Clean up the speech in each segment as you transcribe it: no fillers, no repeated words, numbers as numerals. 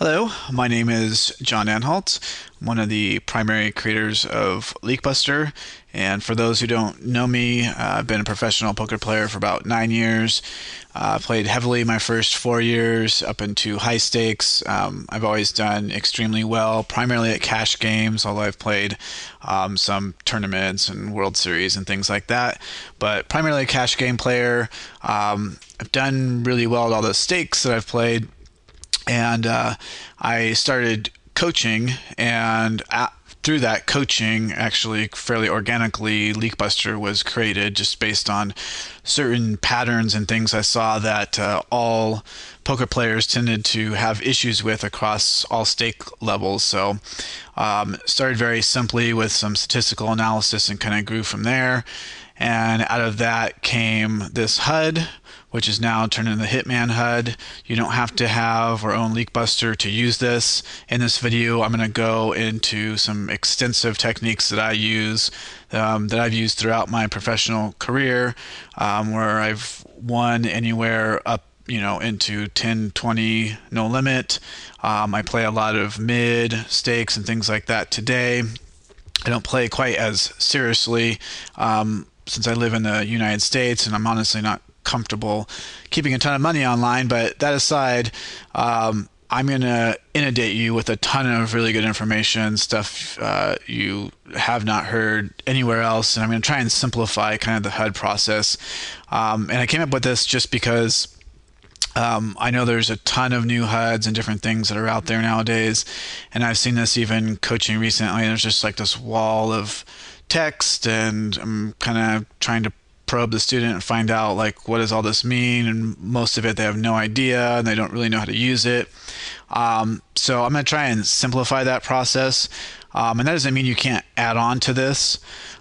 Hello, my name is John Anhalt. I'm one of the primary creators of Leak Buster. And for those who don't know me, I've been a professional poker player for about 9 years. Played heavily my first 4 years up into high stakes. I've always done extremely well, primarily at cash games, although I've played some tournaments and World Series and things like that. But primarily a cash game player. I've done really well at all the stakes that I've played. And I started coaching, and through that coaching, actually fairly organically, LeakBuster was created just based on certain patterns and things I saw that all poker players tended to have issues with across all stake levels. So started very simply with some statistical analysis and kind of grew from there. And out of that came this HUD, which is now turned into the Hitman HUD. You don't have to have or own LeakBuster to use this. In this video, I'm going to go into some extensive techniques that I use, that I've used throughout my professional career, where I've won anywhere up into 10, 20, no limit. I play a lot of mid stakes and things like that today. I don't play quite as seriously since I live in the United States, and I'm honestly not comfortable keeping a ton of money online. But that aside, I'm going to inundate you with a ton of really good information, stuff you have not heard anywhere else, and I'm going to try and simplify kind of the HUD process. And I came up with this just because I know there's a ton of new HUDs and different things that are out there nowadays, and I've seen this even coaching recently. There's just like this wall of text, and I'm kind of trying to probe the student and find out like what does all this mean, and most of it they have no idea and they don't really know how to use it. So I'm going to try and simplify that process, and that doesn't mean you can't add on to this,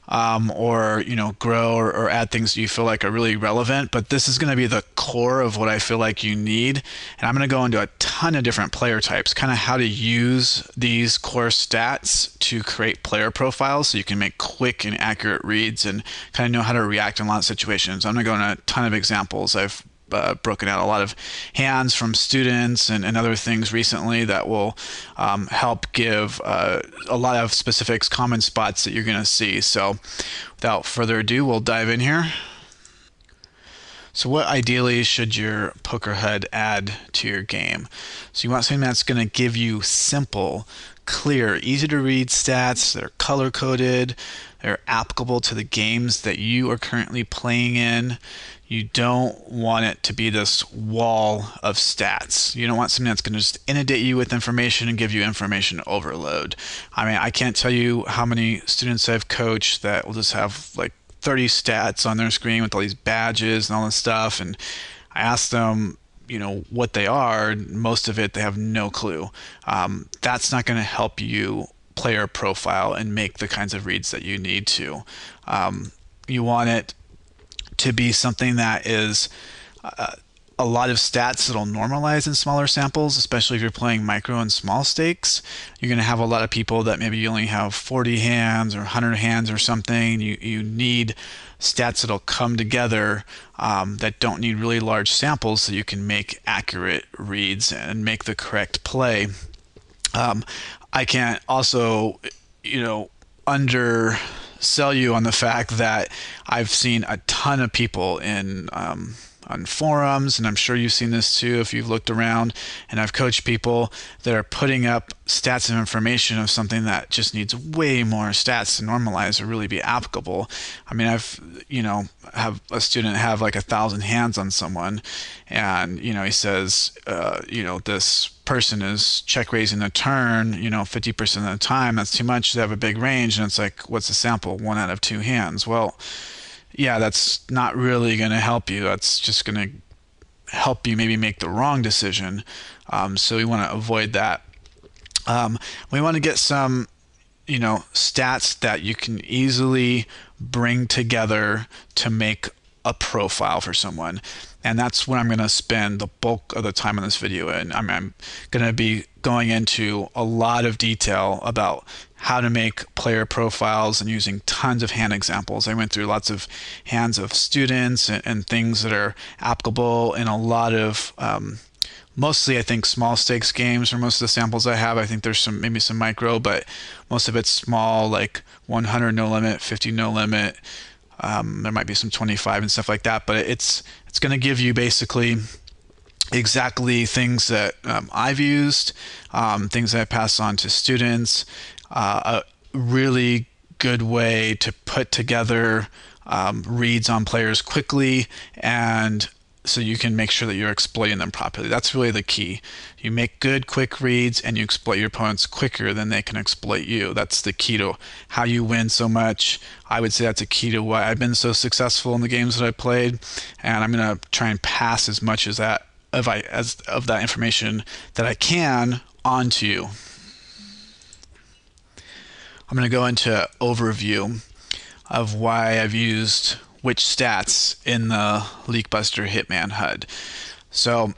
or grow or add things that you feel like are really relevant, but this is going to be the core of what I feel like you need. And I'm going to go into a ton of different player types, kind of how to use these core stats to create player profiles so you can make quick and accurate reads and kind of know how to react in a lot of situations. I'm going to go into a ton of examples. I've broken out a lot of hands from students and other things recently that will help give a lot of specifics, common spots that you're going to see. So without further ado, we'll dive in here. So what ideally should your poker HUD add to your game? So you want something that's going to give you simple, clear, easy to read stats. They're color coded. They're applicable to the games that you are currently playing in. You don't want it to be this wall of stats. You don't want something that's going to just inundate you with information and give you information overload. I mean, I can't tell you how many students I've coached that will just have like 30 stats on their screen with all these badges and all this stuff, and I ask them what they are. Most of it they have no clue. That's not going to help you player profile and make the kinds of reads that you need to. You want it to be something that is a lot of stats that'll normalize in smaller samples, especially if you're playing micro and small stakes. You're going to have a lot of people that maybe you only have 40 hands or 100 hands or something. You need stats that'll come together that don't need really large samples so you can make accurate reads and make the correct play. I can't also, undersell you on the fact that I've seen a ton of people in on forums, and I'm sure you've seen this too if you've looked around, and I've coached people that are putting up stats and information of something that just needs way more stats to normalize or really be applicable. I mean, I've have a student have like 1,000 hands on someone, and he says this person is check raising the turn 50% of the time. That's too much to have a big range. And it's like, what's the sample? 1 out of 2 hands. Well, yeah, that's not really going to help you. That's just going to help you maybe make the wrong decision. So we want to avoid that. We want to get some stats that you can easily bring together to make a profile for someone. And that's what I'm going to spend the bulk of the time in this video in. I'm going to be going into a lot of detail about how to make player profiles and using tons of hand examples. I went through lots of hands of students and things that are applicable in a lot of mostly I think small stakes games for most of the samples I have. I think there's some maybe some micro, but most of it's small, like 100 no limit, 50 no limit. There might be some 25 and stuff like that, but it's going to give you basically exactly things that I've used, things that I pass on to students. A really good way to put together reads on players quickly, and so you can make sure that you're exploiting them properly. That's really the key. You make good, quick reads, and you exploit your opponents quicker than they can exploit you. That's the key to how you win so much. I would say that's a key to why I've been so successful in the games that I played, and I'm going to try and pass as much as that of that information that I can onto you. I'm going to go into overview of why I've used which stats in the Leak Buster Hitman HUD. So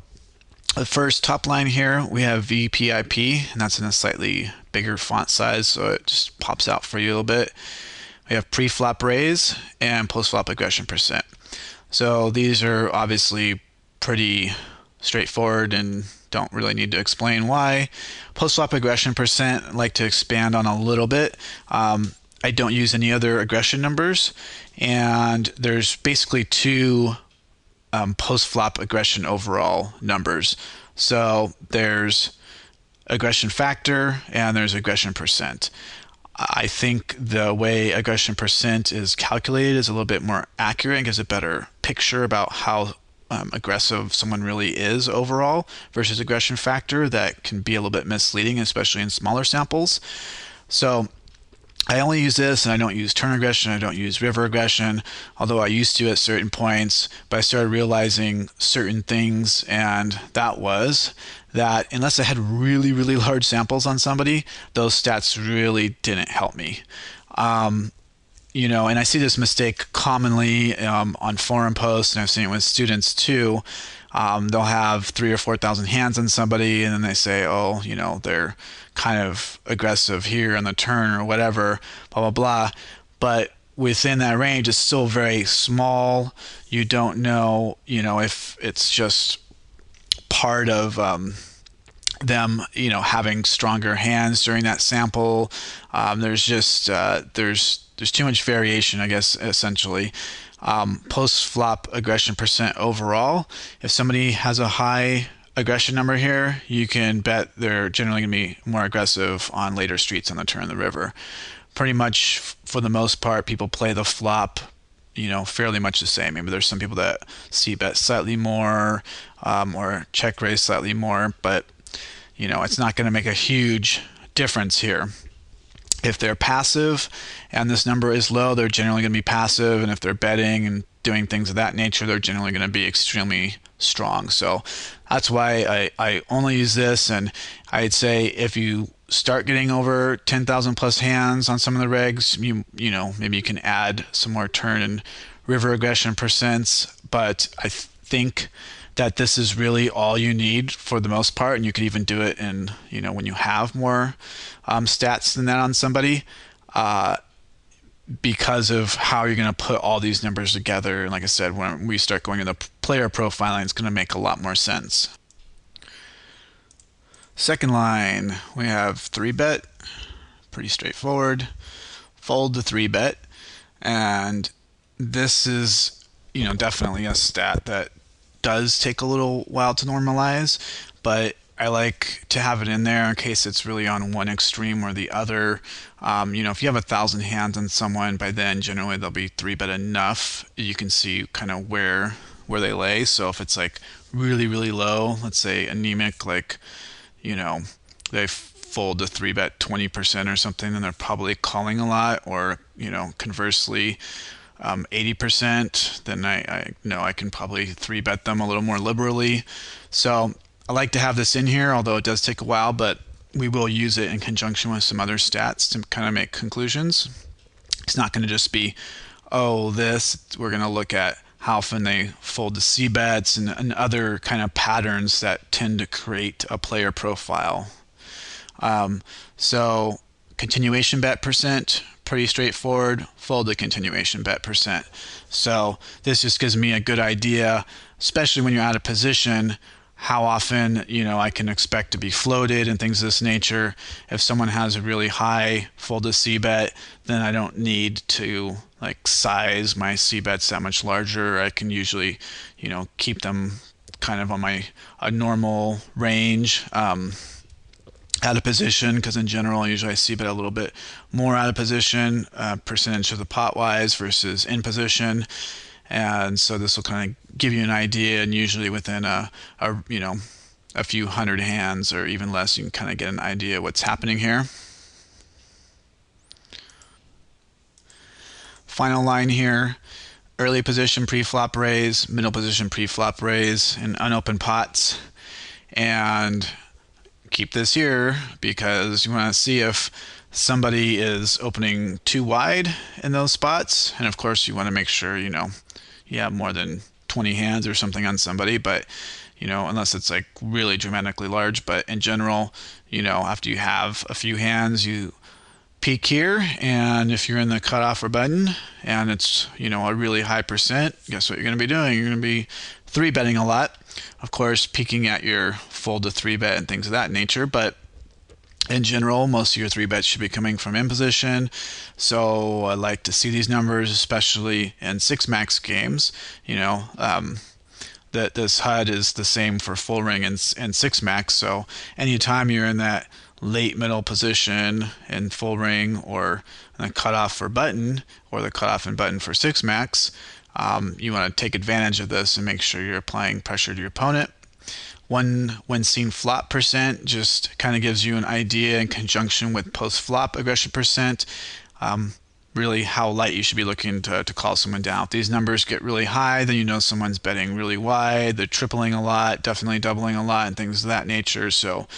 the first top line here, we have VPIP, and that's in a slightly bigger font size, so it just pops out for you a little bit. We have pre-flop raise and post-flop aggression percent. So these are obviously pretty straightforward and don't really need to explain why. Post-flop aggression percent, I'd like to expand on a little bit. I don't use any other aggression numbers, and there's basically two post-flop aggression overall numbers. So there's aggression factor and there's aggression percent. I think the way aggression percent is calculated is a little bit more accurate and gives a better picture about how aggressive someone really is overall versus aggression factor that can be a little bit misleading, especially in smaller samples. So I only use this, and I don't use turn aggression, I don't use river aggression, although I used to at certain points, but I started realizing certain things, and that was that unless I had really, really large samples on somebody, those stats really didn't help me. You know, and I see this mistake commonly on forum posts, and I've seen it with students too. They'll have 3,000 or 4,000 hands on somebody, and then they say, oh, you know, they're kind of aggressive here on the turn or whatever, blah, blah, blah. But within that range, it's still very small. You don't know, you know, if it's just part of them, you know, having stronger hands during that sample. There's just, there's too much variation, I guess, essentially. Post-flop aggression percent overall, if somebody has a high aggression number here, you can bet they're generally going to be more aggressive on later streets on the turn of the river. Pretty much, for the most part, people play the flop, you know, fairly much the same. Maybe there's some people that c-bet slightly more or check raise slightly more, but, you know, it's not going to make a huge difference here. If they're passive and this number is low, they're generally going to be passive. And if they're betting and doing things of that nature, they're generally going to be extremely strong. So that's why I only use this. And I'd say if you start getting over 10,000 plus hands on some of the regs, you know, maybe you can add some more turn and river aggression percents. But I think that this is really all you need for the most part, and you could even do it in, you know, when you have more stats than that on somebody, because of how you're going to put all these numbers together. And like I said, when we start going into player profiling, it's going to make a lot more sense. Second line, we have 3-bet, pretty straightforward. Fold to 3-bet, and this is, you know, definitely a stat that does take a little while to normalize, but I like to have it in there in case it's really on one extreme or the other. You know, if you have 1,000 hands on someone, by then generally they'll be 3-bet enough. You can see kind of where they lay. So if it's like really, really low, let's say anemic, like, you know, they fold to 3-bet 20% or something, then they're probably calling a lot. Or, you know, conversely, 80%, then I know I can probably 3-bet them a little more liberally. So I like to have this in here, although it does take a while, but we will use it in conjunction with some other stats to kind of make conclusions. It's not going to just be, oh, this. We're going to look at how often they fold to c-bets and other kind of patterns that tend to create a player profile. So continuation bet percent, pretty straightforward. Fold to continuation bet percent. So this just gives me a good idea, especially when you're out of position, how often, I can expect to be floated and things of this nature. If someone has a really high fold to C bet, then I don't need to like size my C bets that much larger. I can usually, keep them kind of on my a normal range. Out of position, because in general usually I see bet a little bit more out of position, percentage of the pot wise versus in position, and so this will kind of give you an idea. And usually within a few hundred hands or even less, you can kind of get an idea what's happening here. Final line here: early position pre-flop raise, middle position pre-flop raise, and unopened pots. And keep this here because you want to see if somebody is opening too wide in those spots. And of course, you want to make sure you have more than 20 hands or something on somebody, but unless it's like really dramatically large. But in general, after you have a few hands, you peek here, and if you're in the cutoff or button and it's a really high percent, guess what you're going to be doing? You're going to be three betting a lot. Of course, peeking at your fold to three bet and things of that nature, but in general, most of your three bets should be coming from in position. So I like to see these numbers, especially in six max games. That this HUD is the same for full ring and six max. So anytime you're in that late middle position in full ring, or in the cutoff for button, or the cutoff and button for six max, you want to take advantage of this and make sure you're applying pressure to your opponent. When seen flop percent just kind of gives you an idea in conjunction with post flop aggression percent, really how light you should be looking to call someone down. If these numbers get really high, then someone's betting really wide, they're tripling a lot, definitely doubling a lot, and things of that nature. So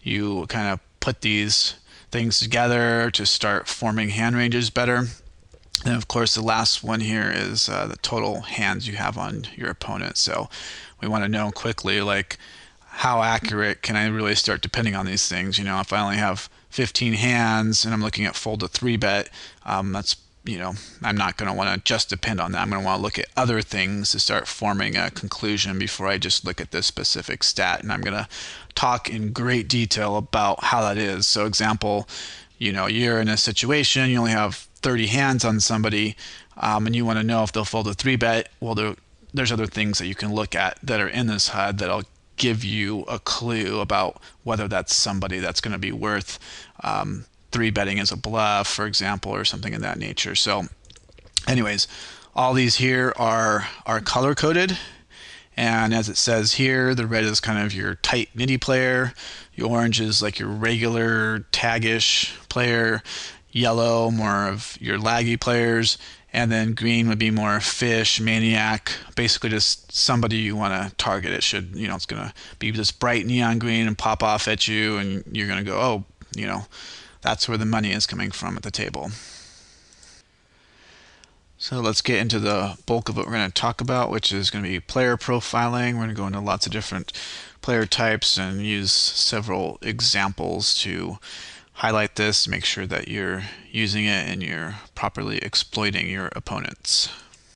you kind of put these things together to start forming hand ranges better. And of course, the last one here is the total hands you have on your opponent. So we want to know quickly, like, how accurate can I really start depending on these things? If I only have 15 hands and I'm looking at fold to three bet, that's I'm not going to want to just depend on that. I'm going to want to look at other things to start forming a conclusion before I just look at this specific stat. And I'm going to talk in great detail about how that is. So example, you're in a situation, you only have 30 hands on somebody, and you want to know if they'll fold a three bet. Well, there's other things that you can look at that are in this HUD that'll give you a clue about whether that's somebody that's going to be worth three betting as a bluff, for example, or something of that nature. So anyways, all these here are color coded, and as it says here, the red is kind of your tight nitty player, the orange is like your regular taggish player, yellow more of your laggy players, and then green would be more fish, maniac, basically just somebody you want to target. It should, it's going to be this bright neon green and pop off at you, and you're going to go, oh, that's where the money is coming from at the table. So let's get into the bulk of what we're going to talk about, which is going to be player profiling. We're going to go into lots of different player types and use several examples to highlight this, make sure that you're using it and you're properly exploiting your opponents.